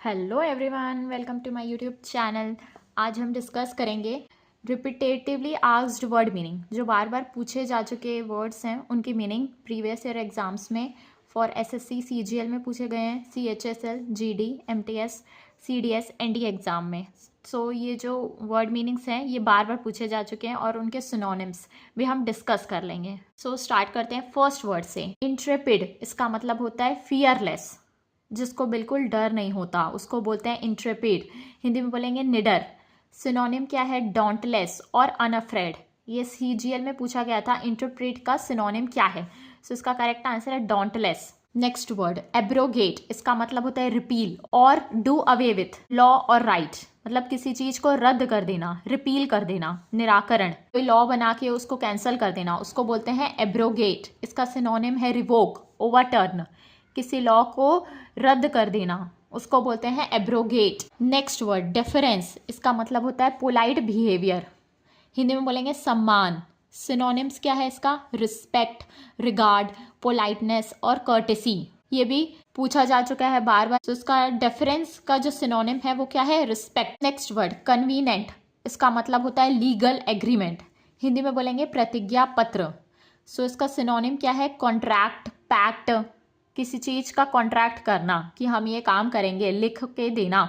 Hello everyone, welcome to my YouTube channel. आज हम discuss करेंगे रिपीटेटिवली आस्क्ड वर्ड मीनिंग। जो बार बार पूछे जा चुके वर्ड्स हैं उनकी मीनिंग प्रीवियस ईयर एग्जाम्स में फॉर एसएससी सीजीएल में पूछे गए हैं, CHSL, GD, MTS, CDS, ND exam में। सो ये जो वर्ड मीनिंग्स हैं ये बार बार पूछे जा चुके हैं और उनके सिनोनिम्स भी हम डिस्कस कर लेंगे। सो स्टार्ट करते हैं फर्स्ट वर्ड से। इंट्रेपिड, इसका मतलब होता है फियरलेस, जिसको बिल्कुल डर नहीं होता उसको बोलते हैं इंट्रेपिड। हिंदी में बोलेंगे निडर। सिनोनिम क्या है? डोंटलेस और अनअफ्रेड। ये सीजीएल में पूछा गया था, इंटरप्रेट का सिनोनिम क्या है? सो इसका करेक्ट आंसर है डोंटलेस। नेक्स्ट वर्ड एब्रोगेट, इसका मतलब होता है रिपील और डू अवे विथ लॉ और राइट, मतलब किसी चीज को रद्द कर देना, रिपील कर देना, निराकरण। कोई लॉ बना के उसको कैंसिल कर देना, उसको बोलते हैं एब्रोगेट। इसका सिनोनिम है रिवोक, ओवरटर्न, किसी लॉ को रद्द कर देना, उसको बोलते हैं एब्रोगेट। नेक्स्ट वर्ड डिफरेंस, इसका मतलब होता है पोलाइट बिहेवियर। हिंदी में बोलेंगे सम्मान। सिनोनिम्स क्या है इसका? रिस्पेक्ट, रिगार्ड, पोलाइटनेस और कर्टेसी। ये भी पूछा जा चुका है बार बार। तो इसका डिफरेंस का जो सिनोनिम है वो क्या है? रिस्पेक्ट। नेक्स्ट वर्ड कन्वीनेंट, इसका मतलब होता है लीगल एग्रीमेंट। हिंदी में बोलेंगे प्रतिज्ञा पत्र। सो इसका सिनोनिम क्या है? कॉन्ट्रैक्ट, पैक्ट, किसी चीज का कॉन्ट्रैक्ट करना कि हम ये काम करेंगे, लिख के देना,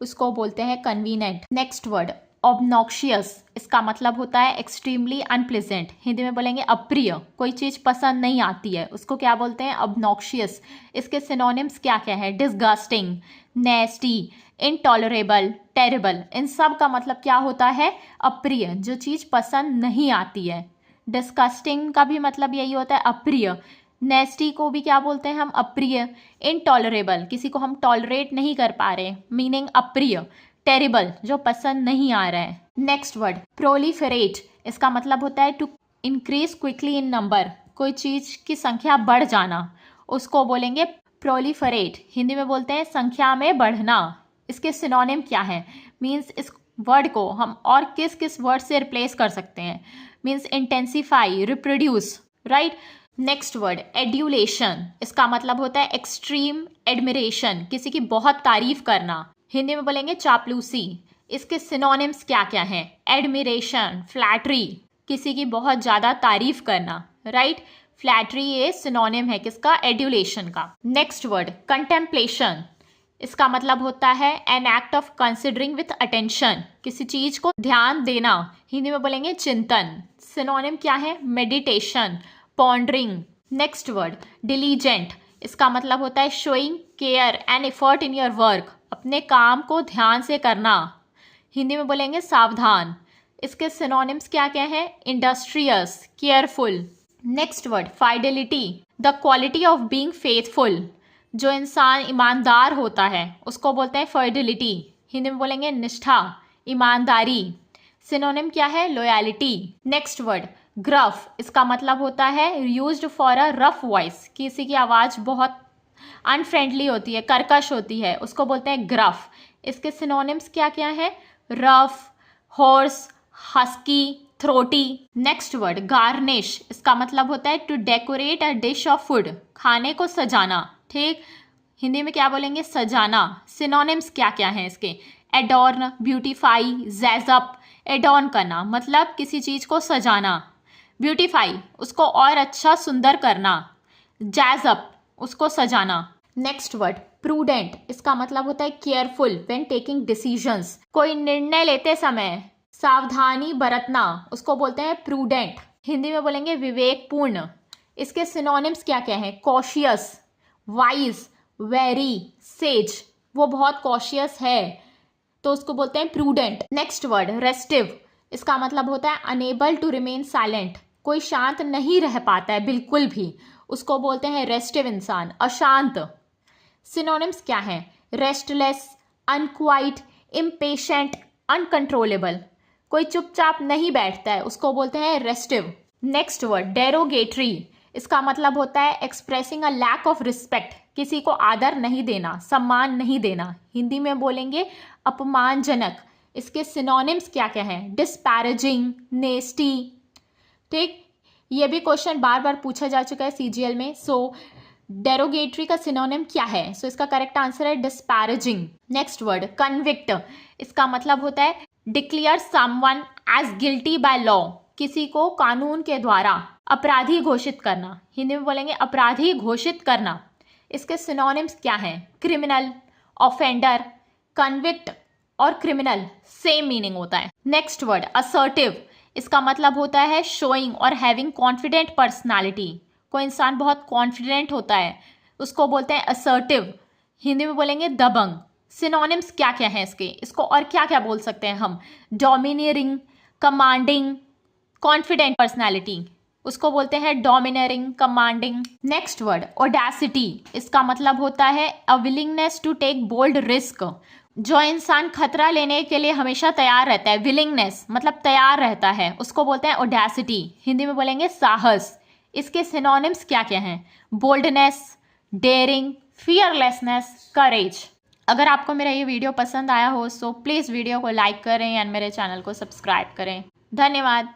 उसको बोलते हैं कन्वीनेंट। नेक्स्ट वर्ड ऑब्नॉक्शियस, इसका मतलब होता है एक्सट्रीमली अनप्लेजेंट। हिंदी में बोलेंगे अप्रिय, कोई चीज पसंद नहीं आती है उसको क्या बोलते हैं? ऑब्नॉक्शियस। इसके सिनोनिम्स क्या क्या है? Disgusting, नेस्टी, intolerable, terrible. इन सब का मतलब क्या होता है? अप्रिय, जो चीज पसंद नहीं आती है। डिस्गस्टिंग का भी मतलब यही होता है, अप्रिय। नेस्टी को भी क्या बोलते हैं हम? अप्रिय। इनटॉलरेबल, किसी को हम टॉलरेट नहीं कर पा रहे, मीनिंग अप्रिय। टेरिबल, जो पसंद नहीं आ रहा है। नेक्स्ट वर्ड प्रोलिफेरेट, इसका मतलब होता है to increase quickly in number, कोई चीज की संख्या बढ़ जाना, उसको बोलेंगे प्रोलिफरेट। हिंदी में बोलते हैं संख्या में बढ़ना। इसके सिनोनिम क्या है? मीन्स इस वर्ड को हम और किस किस वर्ड से रिप्लेस कर सकते हैं? Means intensify, reproduce, right. Next word adulation, इसका मतलब होता है एक्सट्रीम एडमिरेशन, किसी की बहुत तारीफ करना। हिंदी में बोलेंगे चापलूसी। इसके सिनोनिम्स क्या क्या हैं? एडमिरेशन, फ्लैटरी, किसी की बहुत ज्यादा तारीफ करना, राइट। फ्लैटरी ये सिनोनिम है किसका? एड्यूलेशन का। नेक्स्ट वर्ड कंटेम्पलेशन, इसका मतलब होता है an act of considering with attention, किसी चीज को ध्यान देना। हिंदी में बोलेंगे चिंतन। सिनोनिम क्या है? Meditation, pondering. Next word diligent, इसका मतलब होता है showing care and effort in your work, अपने काम को ध्यान से करना। हिंदी में बोलेंगे सावधान। इसके सिनोनिम्स क्या क्या हैं? Industrious, careful. Next word fidelity, the quality of being faithful, जो इंसान ईमानदार होता है उसको बोलते हैं फाइडेलिटी। हिंदी में बोलेंगे निष्ठा, ईमानदारी। सिनोनिम क्या है? लॉयलिटी। नेक्स्ट वर्ड ग्रफ, इसका मतलब होता है used for a rough voice, किसी की आवाज बहुत अनफ्रेंडली होती है, कर्कश होती है, उसको बोलते हैं ग्रफ। इसके सिनोनिम्स क्या क्या है? Rough, hoarse, husky, throaty. Next word garnish, इसका मतलब होता है to decorate a dish of food, खाने को सजाना, ठीक। हिंदी में क्या बोलेंगे? सजाना। सिनोनिम्स क्या क्या हैं इसके? एडॉर्न, ब्यूटीफाई, जैज अप। एडॉर्न करना मतलब किसी चीज को सजाना, ब्यूटीफाई उसको और अच्छा सुंदर करना, जैज अप उसको सजाना। नेक्स्ट वर्ड प्रूडेंट, इसका मतलब होता है केयरफुल व्हेन टेकिंग डिसीजंस, कोई निर्णय लेते समय सावधानी बरतना, उसको बोलते हैं प्रूडेंट। हिंदी में बोलेंगे विवेकपूर्ण। इसके सिनोनिम्स क्या क्या हैं? कॉशियस, वाइज, वेरी, सेज, वो बहुत कॉशियस है तो उसको बोलते हैं प्रूडेंट। नेक्स्ट वर्ड रेस्टिव, इसका मतलब होता है अनेबल टू रिमेन साइलेंट, कोई शांत नहीं रह पाता है बिल्कुल भी, उसको बोलते हैं रेस्टिव इंसान, अशांत। सिनोनिम्स क्या है? रेस्टलेस, अनक्वाइट, इम्पेशेंट, अनकंट्रोलेबल, कोई चुपचाप नहीं बैठता है उसको बोलते हैं रेस्टिव। नेक्स्ट वर्ड डेरोगेटरी, इसका मतलब होता है expressing a lack of respect, किसी को आदर नहीं देना, सम्मान नहीं देना। हिंदी में बोलेंगे अपमानजनक। इसके सिनोनिम्स क्या क्या हैं? डिस्पैरेजिंग, नेस्टी, ठीक। ये भी क्वेश्चन बार बार पूछा जा चुका है सीजीएल में। सो डेरोगेटरी का सिनोनिम क्या है? सो इसका करेक्ट आंसर है डिस्पैरेजिंग। नेक्स्ट वर्ड कन्विक्ट, इसका मतलब होता है declare someone as guilty by law, किसी को कानून के द्वारा अपराधी घोषित करना। हिंदी में बोलेंगे अपराधी घोषित करना। इसके सिनोनिम्स क्या हैं? क्रिमिनल, ऑफेंडर, कन्विक्ट और क्रिमिनल सेम मीनिंग होता है। नेक्स्ट वर्ड असर्टिव, इसका मतलब होता है शोइंग और हैविंग कॉन्फिडेंट पर्सनालिटी। कोई इंसान बहुत कॉन्फिडेंट होता है उसको बोलते हैं असर्टिव। हिंदी में बोलेंगे दबंग। सिनोनिम्स क्या क्या हैं इसके? इसको और क्या क्या बोल सकते हैं हम? डोमिनियरिंग, कमांडिंग, कॉन्फिडेंट पर्सनालिटी, उसको बोलते हैं domineering, commanding. Next word audacity, इसका मतलब होता है a willingness to take bold risk. जो इंसान खतरा लेने के लिए हमेशा तैयार रहता है, विलिंगनेस मतलब तैयार रहता है, उसको बोलते हैं ऑडेसिटी। हिंदी में बोलेंगे साहस। इसके सिनोनिम्स क्या क्या हैं? बोल्डनेस, डेयरिंग, फियरलेसनेस, करेज। अगर आपको मेरा ये वीडियो पसंद आया हो सो प्लीज़ वीडियो को लाइक करें एंड मेरे चैनल को सब्सक्राइब करें। धन्यवाद।